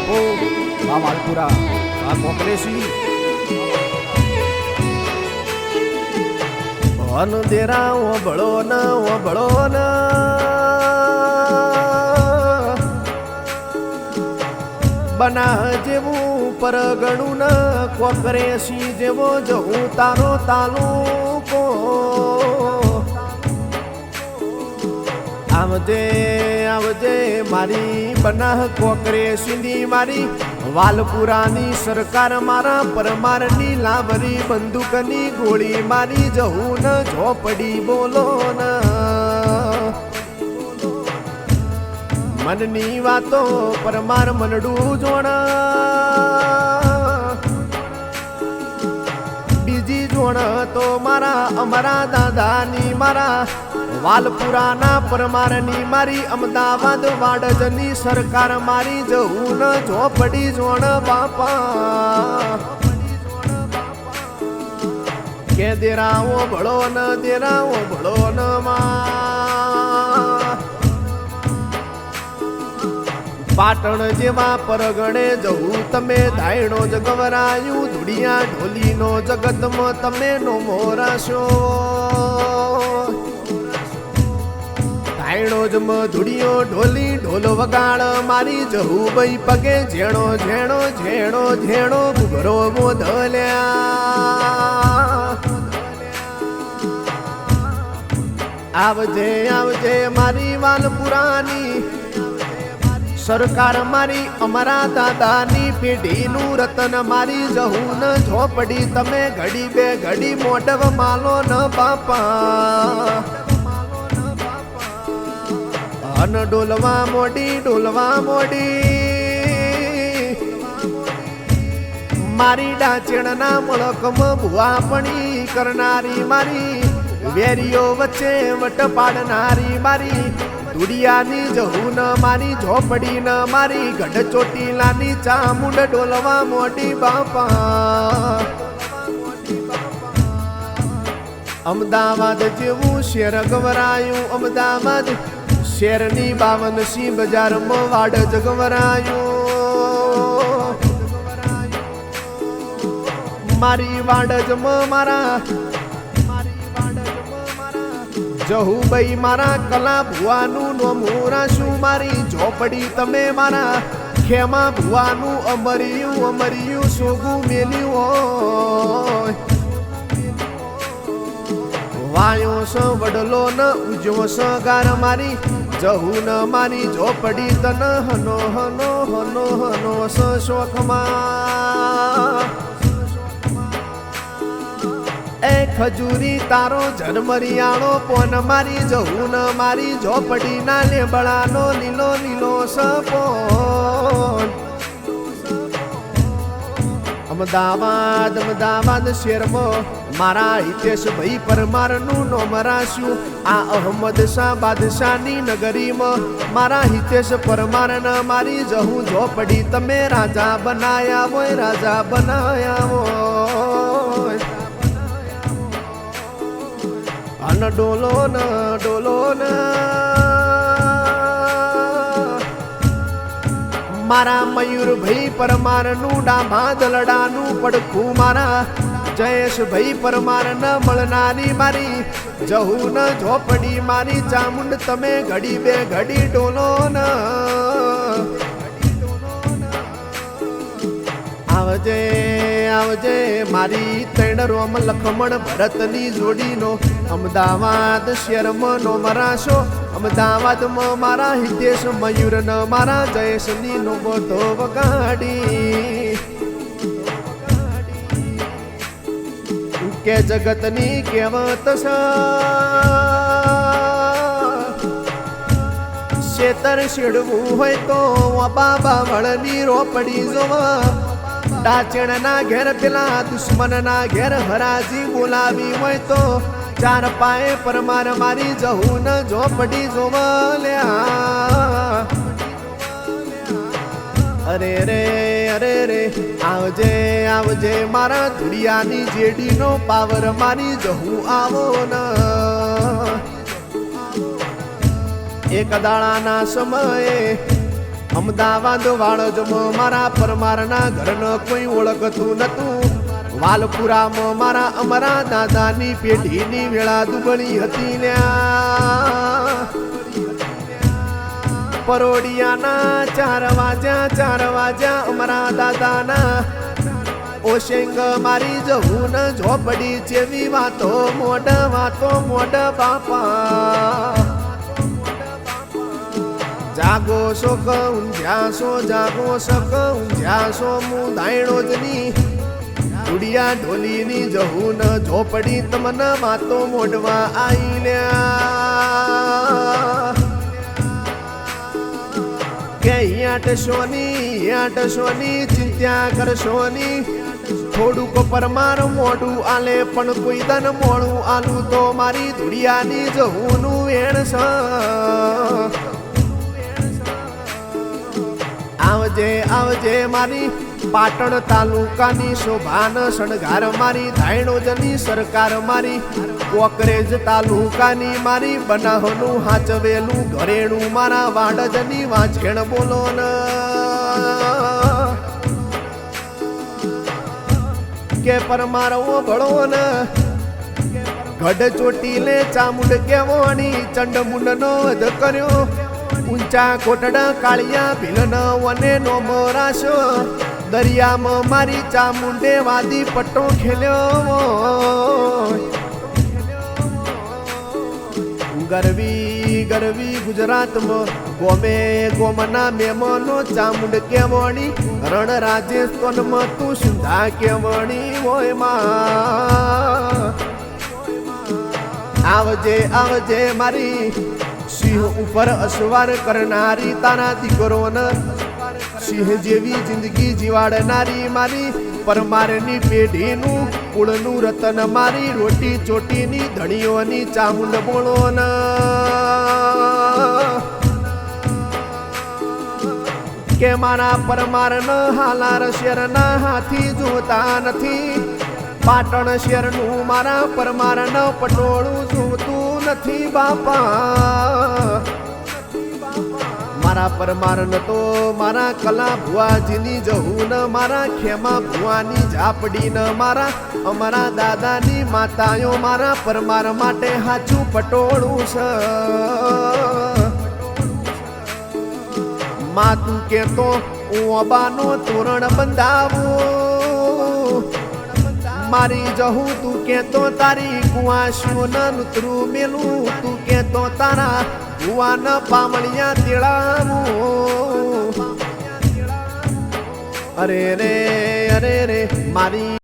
બાપો આ વાલપુરા આ કોકરેશી અન દેરા ઓબળો ન બના જેવું પરગણું ન કોકરેશી જેવો જવું તારો તાલુકો આવજે આવજે મારી બનાહ કોકરેશીની મારી વાલપુરાની સરકાર મારા પરમારની લાવરી બંદૂકની ગોળી મારી જવું ન ઝોપડી બોલો ન મનની વાતો પરમાર મનડું જોણા બીજી જોણ તો મારા અમારા દાદાની મારા વાલપુરાના પરમારની મારી અમદાવાદ વાડજની સરકાર મારી જવું ન ઝોપડી જોણ બાપા કે દેરાવો ભળો ન માં પાટણ જેવા પરગણે જવું તમે ધાયણો જ ગવરાયું ધુડિયા ઢોલીનો જગતમાં તમે નો મોરાશો ધાયણો જ ધુડિયો ઢોલી ઢોલ વગાડ મારી જવું ભાઈ પગે ઝેણો ઝેણો ઝેણો ઝેણો ઘૂઘરો બોધલ્યા આવજે આવજે મારી વાલપુરાની સરકાર મારી અમારા દાદાની પેઢીનું રતન મારી જવું ન ઝોપડી તમે ઘડી બે ઘડી મોઢવ માલો ન બાપા અન ડોલવા મોડી મારી ડાચેણના મળકમાં ભુવાપણી કરનારી મારી વેરીઓ વચ્ચે વટ પાડનારી મારી દુડિયાની જવું ન મારી ઝોપડી ન મારી ગઢ ચોટીલાની ચામુંડ ડોલવા મોટી બાપા અમદાવાદ જેવું શેર ગવરાયું અમદાવાદ શેરની 52 બજારમાં વાડ જગવરાયું મારી વાડજમાં મારા જહુભાઈ મારા કલા ભુવાનું નોમુરાશું મારી ઝોપડી તમે મારા ખેમા ભુવાનું અમર્યું સોગું મેલ્યું વાયો સ વડલો ન ઉજો સ ગાર મારી જહુ ન મારી ઝોપડી તન હનો સ શોખમાં એ ખજૂરી તારો જન્મરિયાળો પોન મારી જવું ન મારી ઝોપડી ના લેબડાનો લીલો સપોન અમદાવાદ શેરમાં મારા હિતેશ ભાઈ પરમારનું નોમ રાખ્યું આ અહમદ શાહ બાદશાહની નગરીમાં મારા હિતેશ પરમારને મારી જહું ઝોપડી તમે રાજા બનાયા હોય અન ડોલો ન મારા મયુરભાઈ પરમારનું ડાભા દલડાનું પડખું મારા જયેશભાઈ પરમાર ન મળનારી મારી જહું ન ઝોપડી મારી ચામુંડ તમે ઘડી બે ઘડી ડોલો ન આવજે મારી ત્રણ રોમ લખમણ ભરતની જોડીનો અમદાવાદ શહેરમાં નો મરાશો અમદાવાદમાં મારા હિતેશ મયુર ન મારા જયેશની નો બધો વગાડી કે જગતની કહેવત શેતર શેડવું હોય તો બાબા વળની રોપડી જોવા ડાચણના ઘેર પેલા દુશ્મનના ઘેર હરાજી બોલાવી હોય તો ચાર પાએ પરમાર મારી જહું ન ઝોપડી જોવલ્યા અરે રે આવજે મારા ધુડિયાની જેડીનો પાવર મારી જહું આવો ન એક દાડાના સમયે અમદાવાદ વાળજમાં મારા પરમારના ઘરનો કોઈ ઓળખતું નતું. વાલપુરામાં મારા અમારા દાદાની પેઢીની વેળા દુબળી હતી લ્યા. પરોડિયાના 4 વાગ્યા અમારા દાદાના. ઓશેંગ મારી જવું ન ઝોપડી જેવી વાતો મોઢ બાપા. જાગો શોક ઊંઝ્યા જાગો શક ઊંઝ્યા મુ દાયણો જની. ગુડિયા ઢોલીની જવું ન ઝોપડી તમને વાતો મોઢવા આઈ લ્યા. કે આટશોની ચિંત્યા કરશોની. થોડુંક પરમાર મોઢું આલે પણ કોઈ દન મોડું આલું તો મારી ધુડિયાની જહુનું વેણ છે. આવજે મારી પાટણ તાલુકાની શોભાન શણગાર મારી. ધાયણોજની સરકાર મારી. કોકરેજ તાલુકાની મારી. બનાવનું હાચવેલું ઘરેણું મારા. વાડજની વાંચેણ બોલો ન. કે પરમારો ભળો ન. ગઢ ચોટીલે ચામુંડ કેવોણી. ચંડમુંડનો વધ કર્યો. ઊંચા કોટડા કાળિયા ભીલન વને નો મોરાશો. દરિયામાં મારી ચામુંડે વાદી પટ્ટો ખેલ્યો. ગરવી ગુજરાતમાં ગોમના મેમનો ચામુંડ કેવણી. રણ રાજસ્થાનમાં તું સુંધા કેવણી હોય માં. આવજે મારી. સિંહ ઉપર અસવાર કરનારી તારા દીકરોને. સિંહ જેવી જિંદગી જીવાડનારી મારી. પરમારની પેઢીનું કુળનું રતન મારી. રોટી ચોટીની ધણીઓની ચામુંડ બોલો ન. કે મારા પરમારન હાલાર શેરના હાથી જોતા નથી. પાટણ શેરનું મારા પરમારન પટોળું જોતું નથી બાપા. મારા પરમારન તો મારા કલા ભુવાજીની જહુન. મારા ખેમા ભુવાની ઝાપડી ન મારા. અમારા દાદાની માતાઓ મારા પરમાર માટે હાચું પટોળું છે. માં તું કેતો હું અબાનો તોરણ બંધાવું. મારી જહું તું કેતો તારી કુવાશીઓ ન નુતરું મેલું. તું કેતો તારા ભુવાન પામણિયા તેડાવું. અરે રે મારી